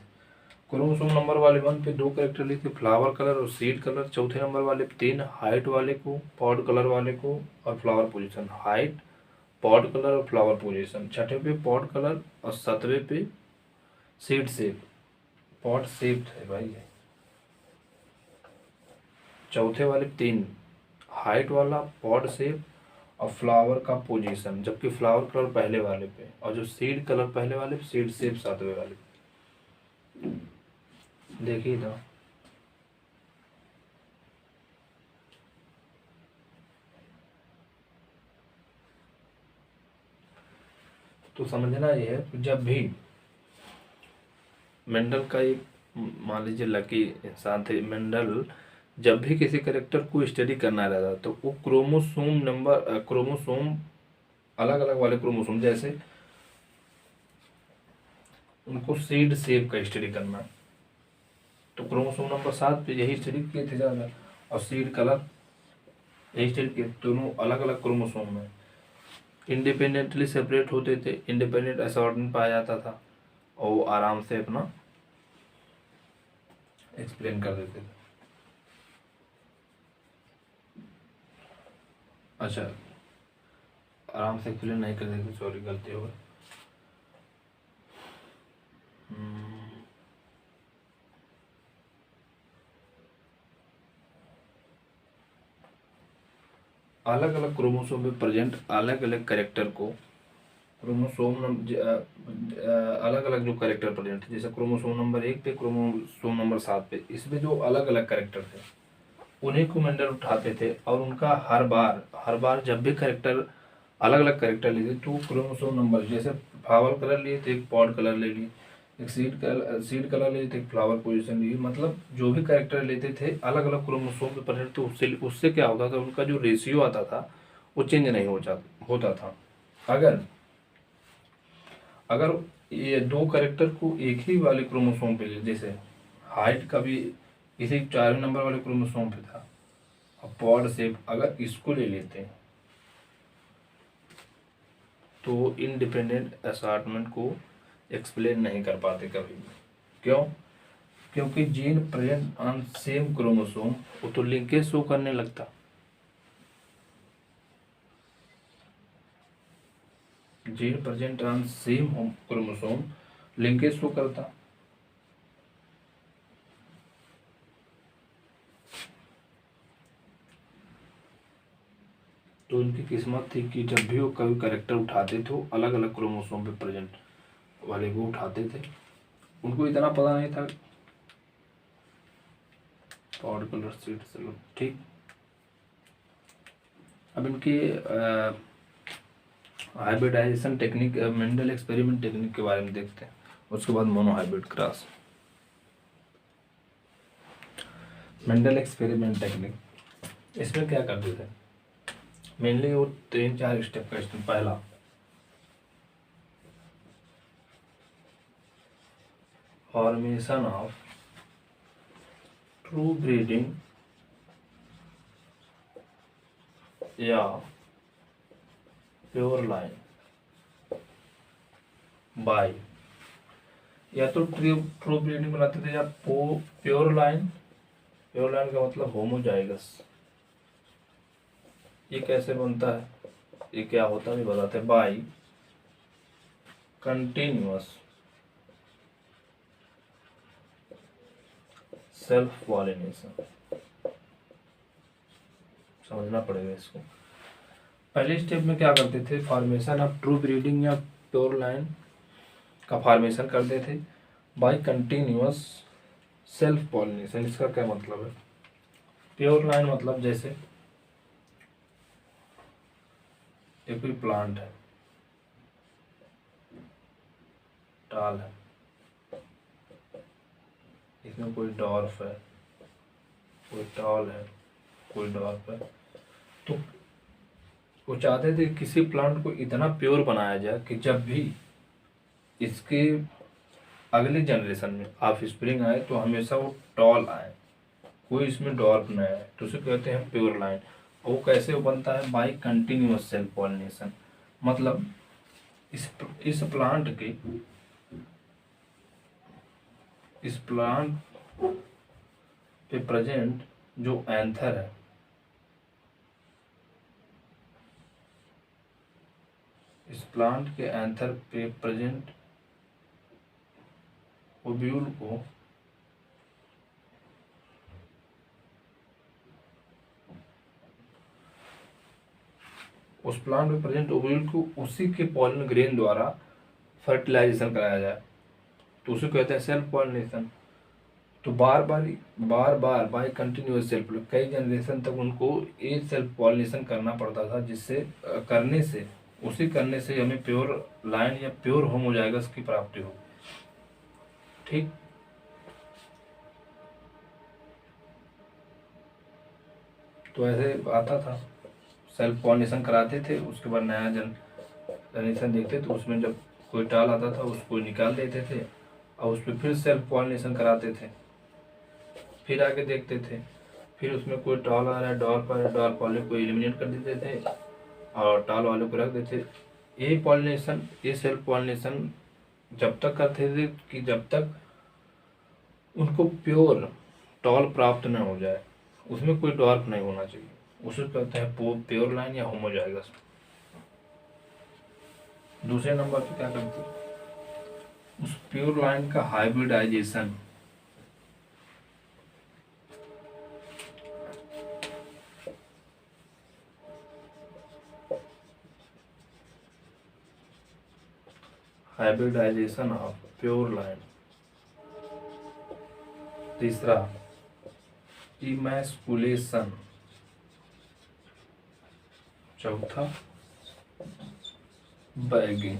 क्रोमोसोम नंबर वाले 1 पे 2 कैरेक्टर लिखे, फ्लावर कलर और सीड कलर। चौथे नंबर वाले पे 3, हाइट वाले को, पॉड कलर वाले को और flower position. Height, pod colour और फ्लावर पोजीशन। छठे पे पॉड कलर और 7वें पे सीड शेप, पॉड शेप है भाई। चौथे वाले 3, हाइट वाला, पॉड शेप और फ्लावर का पोजीशन, जबकि फ्लावर कलर पहले वाले पे और जो सीड कलर पहले वाले पे, सीड शेप 7वें वाले पे। देखिए तो समझना ये है कि जब भी मेंडल का एक, मान लीजिए लकी इंसान थे मेंडल, जब भी किसी करेक्टर को स्टडी करना रहता तो वो क्रोमोसोम अलग अलग वाले क्रोमोसोम, जैसे उनको सीड शेप का स्टडी करना, तो क्रोमोसोम नंबर 7 पे यही स्टडी किए थे ज़्यादा। और सीड कलर यही स्टडी किए, दोनों अलग अलग क्रोमोसोम में इंडिपेंडेंटली सेपरेट होते थे, इंडिपेंडेंट असॉर्टमेंट पाया जाता था और वो आराम से अपना एक्सप्लेन कर देते थे। अच्छा, आराम से एक्सप्लेन नहीं कर देते, सॉरी गलती हो गई। अलग अलग क्रोमोसोम में प्रेजेंट अलग अलग कैरेक्टर को अलग अलग जो कैरेक्टर प्रेजेंट है, जैसे क्रोमोसोम नंबर 1 पे, क्रोमोसोम नंबर 7 पे, इसमें जो अलग अलग कैरेक्टर थे उन्हीं को मेंडल उठाते थे और उनका हर बार जब भी कैरेक्टर अलग अलग कैरेक्टर लेते तो क्रोमोसोम नंबर, जैसे फ्लावर कलर लिए तो एक पॉड कलर ले लिए, एक सीड कलर लिए तो एक फ्लावर पोजीशन लिए, मतलब जो भी कैरेक्टर लेते थे अलग अलग क्रोमोसोम पे प्रेजेंट, तो उससे उससे क्या होता था, उनका जो रेशियो आता था वो चेंज नहीं होता था। अगर अगर ये दो कैरेक्टर को एक ही वाले क्रोमोसोम पे ले, जैसे हाइट का भी इसी 4वें नंबर वाले क्रोमोसोम पे था, और पॉड शेप अगर इसको ले लेते हैं तो इंडिपेंडेंट असॉर्टमेंट को एक्सप्लेन नहीं कर पाते कभी भी। क्यों? क्योंकि gene present on same chromosome वो तो लिंकेज शो करने लगता, gene present on same chromosome linkage show करता। तो उनकी किस्मत थी कि जब भी वो कभी कैरेक्टर उठाते थे वो अलग अलग क्रोमोसोम पे प्रेजेंट वाले को उठाते थे। उनको इतना पता नहीं था पॉड कलर सीड से, ठीक। अब इनकी hybridization technique, Mendel experiment technique के बारे में देखते हैं, उसके बाद monohybrid cross. Mendel experiment technique, इसमें क्या करते थे, मेनली वो 3-4 स्टेप का स्टेप। पहला, फॉर्मेशन ऑफ ट्रू ब्रीडिंग या प्योर लाइन बाय, या तो ट्रू ब्रीडिंग बनाते थे या प्योर लाइन। प्योर लाइन का मतलब होमोजाइगस। ये कैसे बनता है, ये क्या होता है भी बताते हैं। बाय कंटिन्यूअस सेल्फ पॉलिनेशन, समझना पड़ेगा इसको। पहले स्टेप में क्या करते थे, फॉर्मेशन ऑफ ट्रू ब्रीडिंग या प्योर लाइन का फॉर्मेशन करते थे बाय कंटिन्यूअस सेल्फ पॉलिनेशन। इसका क्या मतलब है, प्योर लाइन मतलब जैसे ये कोई प्लांट है, टाल है, इसमें कोई डॉर्फ है, कोई टॉल है, कोई डॉर्फ है, तो वो चाहते थे किसी प्लांट को इतना प्योर बनाया जाए कि जब भी इसके अगले जनरेशन में ऑफ स्प्रिंग आए तो हमेशा वो टॉल आए, कोई इसमें डॉर्फ न आए, तो उसे कहते हैं प्योर लाइन। और वो कैसे बनता है, बाय कंटिन्यूअस सेल्फ पॉलिनेशन, मतलब इस प्लांट के इस प्लांट पे प्रेजेंट जो एंथर है, इस प्लांट के एंथर पे प्रेजेंट ओव्यूल को उस प्लांट में प्रेजेंट ओव्यूल को उसी के पॉलन ग्रेन द्वारा फर्टिलाइजेशन कराया जाए, तो उसे कहते हैं सेल्फ पॉलिनेशन। तो बार बार बाय कंटिन्यूअस सेल्फ, कई जनरेशन तक उनको ये सेल्फ पॉलिनेशन करना पड़ता था, जिससे करने से हमें प्योर लाइन या प्योर होमोजाइगस की प्राप्ति हो। ठीक, तो ऐसे आता था, सेल्फ पॉलिनेशन कराते थे, उसके बाद नया जनरेशन देखते तो उसमें जब कोई टाल आता था उसको निकाल देते थे और उस पर फिर सेल्फ पॉलिनेशन कराते थे, फिर आगे देखते थे, फिर उसमें कोई टाल आ रहा है, डॉर्फ वाले को एलिमिनेट कर देते थे और टाल वाले को रख देते। ये पॉलिनेशन, ये सेल्फ पॉलिनेशन जब तक करते थे कि जब तक उनको प्योर टॉल प्राप्त न हो जाए, उसमें कोई डॉर्फ नहीं होना चाहिए, उसे कहते हैं प्योर लाइन या होमोजाइगस। दूसरे नंबर पे क्या करते हैं, उस प्योर लाइन का hybridization. Hybridization of pure line. तीसरा, इमैस्कुलेशन। चौथा, bagging.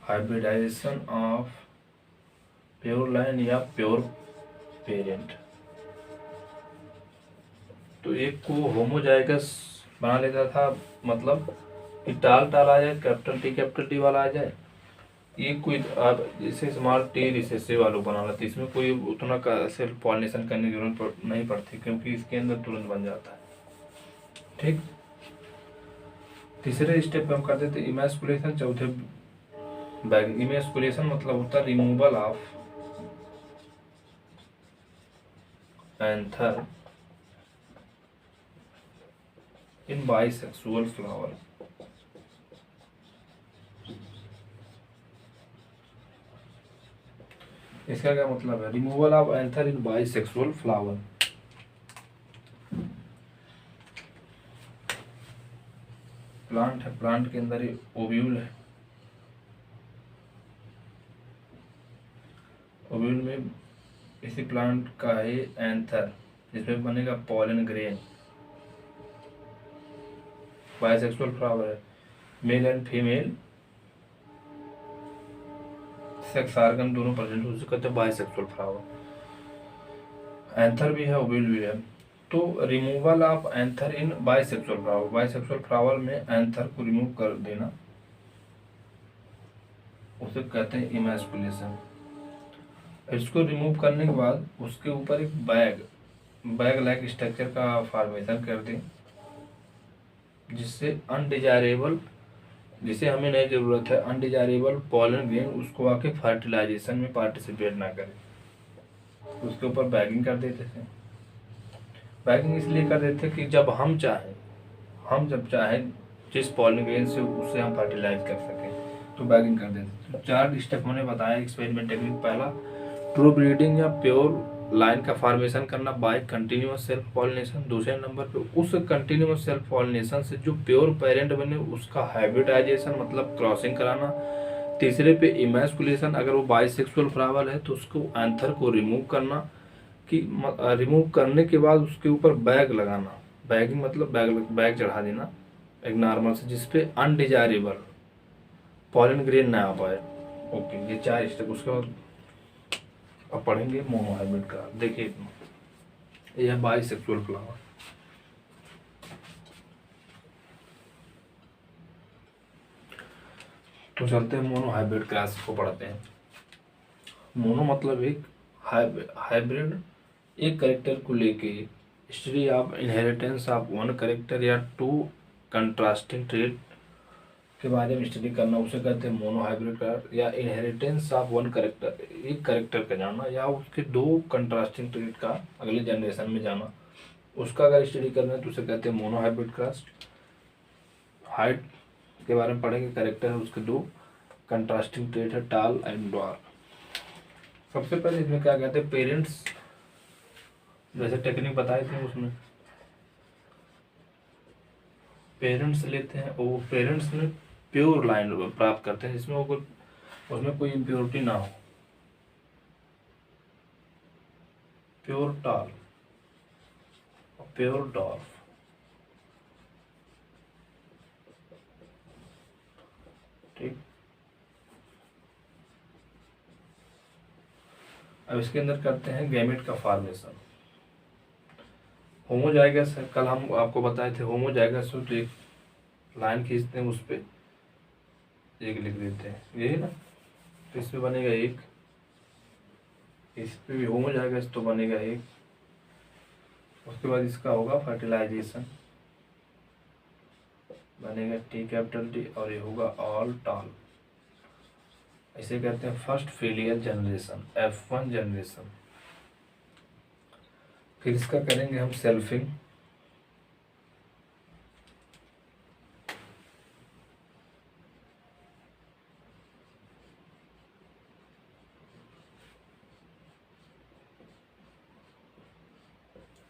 Hybridization of pure line या प्योर पेरेंट। तो एक को होमोजाइगस बना लेता था, मतलब कि टाल आ जाए, कैपिटल टी वाला आ जाए। ये कोई जैसे स्मॉल टी रिसेसिव वालों बना लेते, इसमें कोई उतना सेल्फ पॉलिनेशन करने की जरूरत नहीं पड़ती, क्योंकि इसके अंदर तुरंत बन जाता है। ठीक, तीसरे स्टेप पे हम करते थे इमैस्कुलेशन, चौथे बैगिंग। इमैस्कुलेशन मतलब होता है removal of anther in bisexual flower. इसका क्या मतलब है, removal of anther in bisexual flower. Plant है, प्लांट के अंदर ये ओव्यूल है, ओव्यूल में इसी प्लांट का है एंथर, जिसमें बनेगा पॉलन ग्रेन। बाइसेक्सुअल फ्लावर है, male and female sex organ दोनों प्रेजेंट, उसे कहते हैं बाइसेक्सुअल फ्लावर। एंथर भी है, ओव्यूल भी है। तो removal of anther in bisexual flower, bisexual flower में एंथर को रिमूव कर देना, उसे कहते हैं इमैस्कुलेशन। इसको रिमूव करने के बाद उसके ऊपर एक बैग लाइक स्ट्रक्चर का फॉर्मेशन कर दें, जिससे अनडिजायरेबल, जिसे हमें नहीं जरूरत है, अनडिजायरेबल पॉलन ग्रेन उसको आके फर्टिलाइजेशन में पार्टिसिपेट ना करे, उसके ऊपर बैगिंग कर देते थे। बैगिंग इसलिए कर देते कि जब हम चाहें जिस पॉलन ग्रेन से उसे हम फर्टिलाइज कर सकें, तो बैगिंग कर देते। तो 4 स्टेप मैंने बताया एक्सपेरिमेंट टेक्निक। पहला, ट्रू ब्रीडिंग या प्योर लाइन का फॉर्मेशन करना बाय कंटिन्यूअस सेल्फ पॉलिनेशन। दूसरे नंबर पे उस कंटिन्यूअस सेल्फ पॉलिनेशन से जो प्योर पेरेंट बने उसका हाइब्रिडाइजेशन मतलब क्रॉसिंग कराना। तीसरे पे इमैस्कुलेशन, अगर वो बाइसेक्सुअल फ्लावर है तो उसको एंथर को रिमूव करना, कि रिमूव करने के बाद उसके ऊपर बैग लगाना, बैगिंग मतलब बैग चढ़ा देना एक नॉर्मल से, जिसपे अनडिजायरेबल पॉलन ग्रेन ना आ पाए। ओके, ये 4 स्टेप। उसके बाद अब पढ़ेंगे मोनोहाइब्रिड का। देखिए, यह बाइसेक्सुअल फ्लावर। तो चलते हैं मोनोहाइब्रिड क्लास को पढ़ते हैं। मोनो मतलब एक हाइब्रिड, एक कैरेक्टर को लेके study of inheritance of one character या टू कंट्रास्टिंग ट्रेट के बारे में स्टडी करना, उसे कहते हैं मोनोहाइब्रिड क्रॉस। या इनहेरिटेंस ऑफ वन करेक्टर, एक करेक्टर का जाना या उसके दो कंट्रास्टिंग ट्रेट का अगले जनरेशन में जाना, उसका अगर स्टडी करना है तो उसे कहते हैं मोनोहाइब्रिड क्रॉस। हाइट के बारे में पढ़ेंगे, करेक्टर है उसके दो कंट्रास्टिंग ट्रेट है, टाल एंड ड्वार्फ। सबसे पहले इसमें क्या कहते हैं, पेरेंट्स जैसे टेक्निक बताए थे उसमें पेरेंट्स लेते हैं, वो पेरेंट्स में प्योर लाइन प्राप्त करते हैं जिसमें वो उसमें कोई इम्प्योरिटी ना हो, प्योर टाल और प्योर डॉर्फ। ठीक, अब इसके अंदर करते हैं गैमेट का फॉर्मेशन। होमोजाइगस है, कल हम आपको बताए थे होमोजाइगस हो तो एक लाइन खींचते हैं, उस पर एक लिख देते हैं, यही ना। तो इस पे बनेगा एक, इस पे भी होमोजाइगस तो बनेगा एक। उसके बाद इसका होगा फर्टिलाइजेशन, बनेगा टी कैपिटल टी, और ये होगा ऑल टाल। इसे कहते हैं first failure generation, F1 generation. फिर इसका करेंगे हम सेल्फिंग,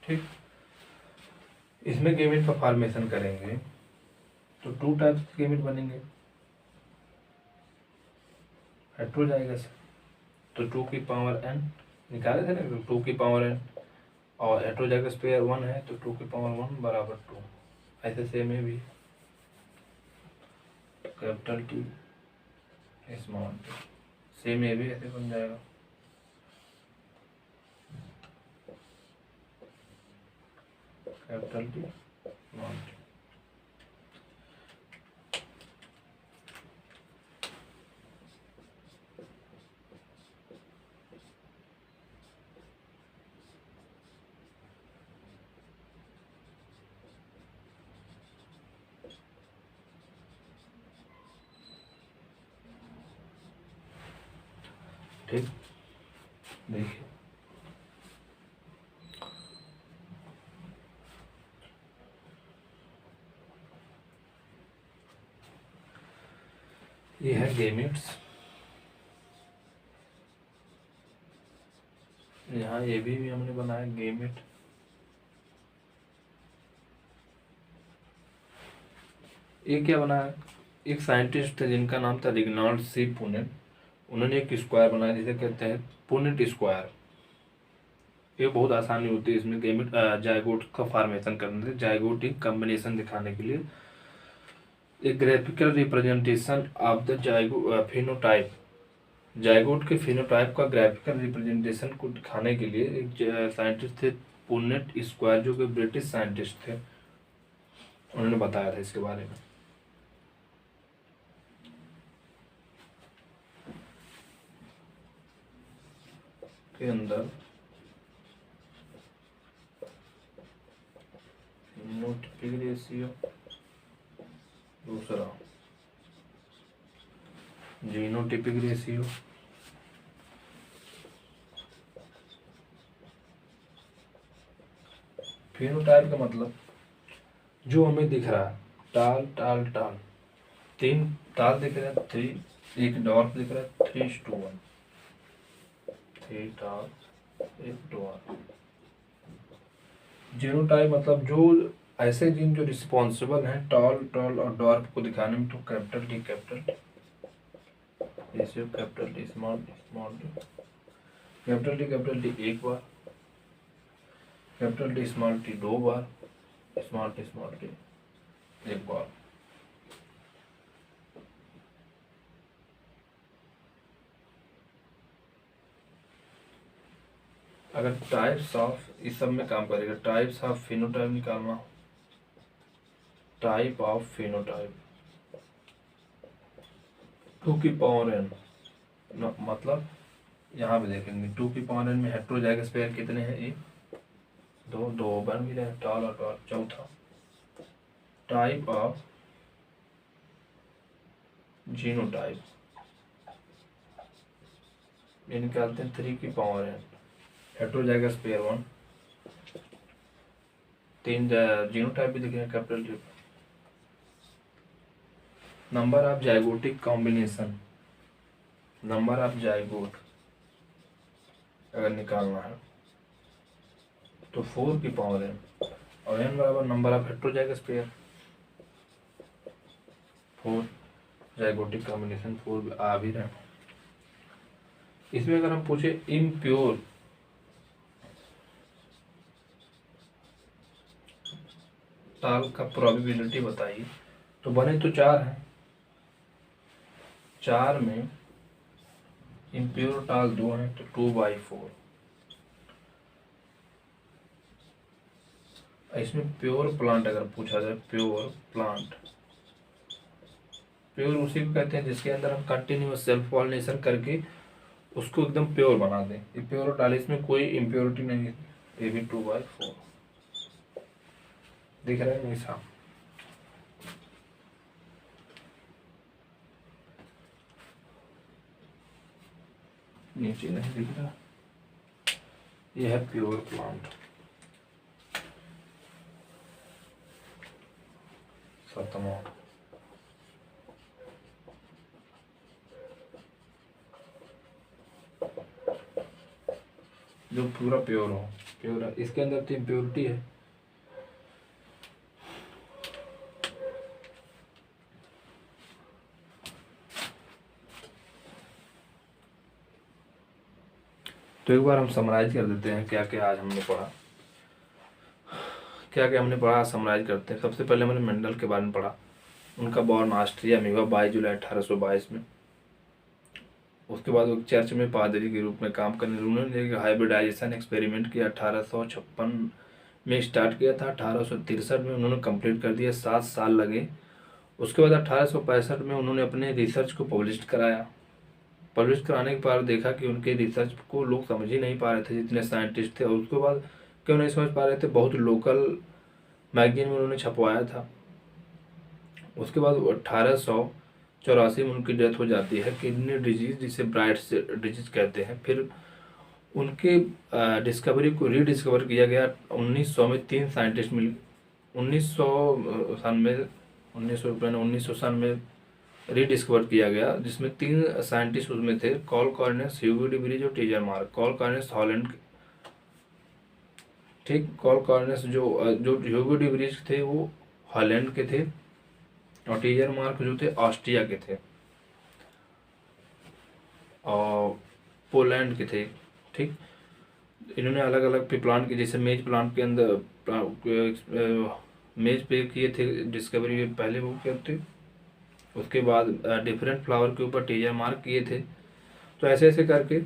ठीक। इसमें गेमेट का फॉर्मेशन करेंगे तो टू टाइप्स के गेमेट बनेंगे, हेट्रोजाइगस तो 2 की पावर n निकाले थे ना, तो 2 की पावर n, और हेट्रोजाइगस पेयर 1 है तो 2 की पावर 1 बराबर 2। ऐसे सेम में भी capital T small T, same ये भी ऐसे बन जाएगा, कैपिटल टी स्मॉल टी। ठीक, देखिए ये है गेमेट्स, यहाँ ये भी हमने बनाया गेमेट। ये क्या बनाया, एक साइंटिस्ट थे जिनका नाम था रिग्नाल्ड सी पुनेट, उन्होंने एक स्क्वायर बनाया जिसे कहते हैं पुनेट स्क्वायर। ये बहुत आसानी होती है इसमें गेमेट जायगोट का फॉर्मेशन करने से, जायगोटिक कॉम्बिनेशन दिखाने के लिए। एक graphical representation of the phenotype, zygote के फिनोटाइप का ग्राफिकल रिप्रेजेंटेशन को दिखाने के लिए एक साइंटिस्ट थे पुनेट स्क्वायर, जो कि ब्रिटिश साइंटिस्ट थे, उन्होंने बताया था इसके बारे में। के अंदर फिनोटाइपिक रेशियो, दूसरा जीनोटाइपिक रेशियो, फिनोटाइप का मतलब जो हमें दिख रहा है, टाल टाल टाल, 3 टाल दिख रहा है, 3 एक डॉर्फ दिख रहा है, 3:1, 3 टाल 1 डॉर्फ। जीनोटाइप मतलब जो ऐसे जीन जो रिस्पॉन्सिबल हैं टॉल टॉल और डॉर्फ को दिखाने में, तो capital T ratio, capital T small T, capital T एक बार, कैपिटल टी स्मॉल टी 2 बार, स्मॉल टी एक बार। अगर टाइप्स ऑफ इस सब में काम करेगा, टाइप्स ऑफ फिनोटाइप निकालना, टाइप ऑफ फिनोटाइप 2 की पावर n, मतलब यहाँ पे देखेंगे 2 की पावर n में हेट्रोजाइगस पेयर कितने हैं, एक, दो बन भी रहे टॉल और टॉल। चौथा, टाइप ऑफ जीनोटाइप, ये निकालते हैं 3 की power n। Heterozygous pair 1, 3 genotype भी दिखे हैं capital T। Number of zygotic combination, number of zygote अगर निकालना है तो 4 की पावर n, और n बराबर number of heterozygous pair, 4 zygotic combination 4 आ भी रहे। इसमें अगर हम पूछे इम्प्योर टाल का प्रोबेबिलिटी बताइए, तो बने तो 4 हैं, 4 में इम्प्योर टाल 2 हैं तो 2/4। इसमें प्योर प्लांट अगर पूछा जाए, प्योर प्लांट, प्योर उसी को कहते हैं जिसके अंदर हम कंटिन्यूअस सेल्फ पॉलिनेशन करके उसको एकदम प्योर बना दें। ये प्योर टाल, इसमें कोई इम्प्योरिटी नहीं है, ये भी 2/4 दिख रहा है नहीं साहब? नीचे नहीं दिख रहा, ये है प्योर प्लांट। 7वां, जो पूरा प्योर हो, प्योर है, इसके अंदर तो इम्प्योरिटी है। तो एक बार हम समराइज कर देते हैं क्या क्या आज हमने पढ़ा, क्या क्या हमने पढ़ा समराइज करते हैं। सबसे पहले हमने मेंडल के बारे में पढ़ा। उनका बॉर्न ऑस्ट्रिया में हुआ 22 जुलाई 1822 में। उसके बाद वो चर्च में पादरी के रूप में काम करने, उन्होंने हाइब्रिडाइजेशन एक्सपेरिमेंट किया, 1856 में स्टार्ट किया था, 1863 में उन्होंने कंप्लीट कर दिया, 7 साल लगे। उसके बाद 1865 में उन्होंने अपने रिसर्च को पब्लिश कराया। पब्लिश कराने के बाद देखा कि उनके रिसर्च को लोग समझ ही नहीं पा रहे थे, जितने साइंटिस्ट थे। और उसके बाद क्यों नहीं समझ पा रहे थे, बहुत लोकल मैगजीन में उन्होंने छपवाया था। उसके बाद 1884 में उनकी डेथ हो जाती है, किडनी डिजीज, जिसे ब्राइट्स डिजीज कहते हैं। फिर उनके डिस्कवरी को रीडिस्कवर किया गया 1900 में, 3 साइंटिस्ट मिल 1900 में रीडिस्कवर किया गया, जिसमें 3 साइंटिस्ट उसमें थे, कॉल कॉर्नेस, ह्यूगो डी ब्रिज और टीजर मार्क। कॉल कॉर्नेस हॉलैंड, ठीक, कॉल कॉर्नेस जो ह्यूगो डी ब्रिज थे वो हॉलैंड के थे, और टीजर मार्क जो थे ऑस्ट्रिया के थे और पोलैंड के थे। ठीक, इन्होंने अलग अलग पे प्लांट के, जैसे मेज प्लांट के अंदर मेज पे किए थे डिस्कवरी, पहले वो करते। उसके बाद डिफरेंट फ्लावर के ऊपर टीजर मार्क किए थे। तो ऐसे ऐसे करके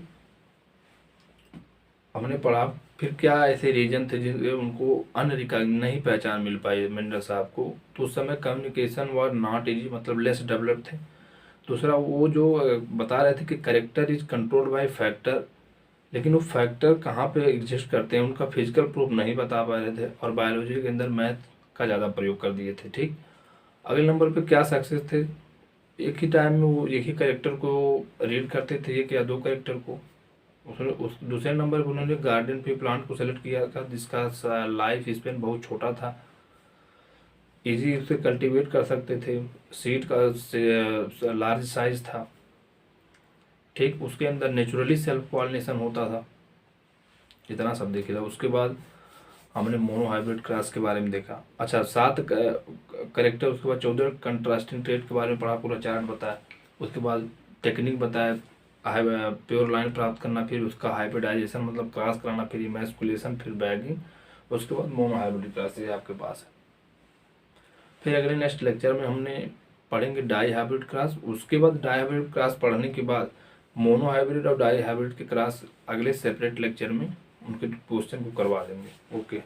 हमने पढ़ा। फिर क्या ऐसे रीजन थे जिनके उनको अनरिकॉग्नाइज्ड नहीं पहचान मिल पाई मेंडल साहब को, तो उस समय कम्युनिकेशन वर नॉट इजी, मतलब लेस डेवलप थे। दूसरा, वो जो बता रहे थे कि character is controlled by factor, लेकिन वो फैक्टर कहाँ पे एग्जिस्ट करते हैं उनका फिजिकल प्रूफ नहीं बता पा रहे थे, और बायोलॉजी के अंदर मैथ का ज़्यादा प्रयोग कर दिए थे। ठीक, अगले नंबर पे क्या सक्सेस थे, एक ही टाइम में वो एक ही करेक्टर को रीड करते थे, एक या 2 करेक्टर को। उस दूसरे नंबर पर उन्होंने गार्डन पे प्लांट को सेलेक्ट किया था जिसका लाइफ स्पेन बहुत छोटा था, इजी उसे कल्टीवेट कर सकते थे, सीड का लार्ज साइज था। ठीक, उसके अंदर नेचुरली सेल्फ पॉलिनेशन होता था, इतना सब देखे था। उसके बाद हमने मोनो हाइब्रिड क्रॉस के बारे में देखा। अच्छा, 7 करेक्टर, उसके बाद 14 कंट्रास्टिंग ट्रेड के बारे में पढ़ा, पूरा चार्ट बताया। उसके बाद टेक्निक बताया, प्योर लाइन प्राप्त करना, फिर उसका हाइब्रिडाइजेशन मतलब क्रॉस कराना, फिर इमैस्कुलेशन, फिर बैगिंग, उसके बाद मोनो हाइब्रिड क्रॉस ये आपके पास है। फिर अगले नेक्स्ट लेक्चर में हमने पढ़ेंगे डाई हाइब्रिड क्रॉस। उसके बाद डाई हाइब्रिड क्रॉस पढ़ने के बाद मोनो हाइब्रिड और डाई हाइब्रिड के क्रॉस अगले सेपरेट लेक्चर में उनके क्वेश्चन को करवा देंगे। ओके।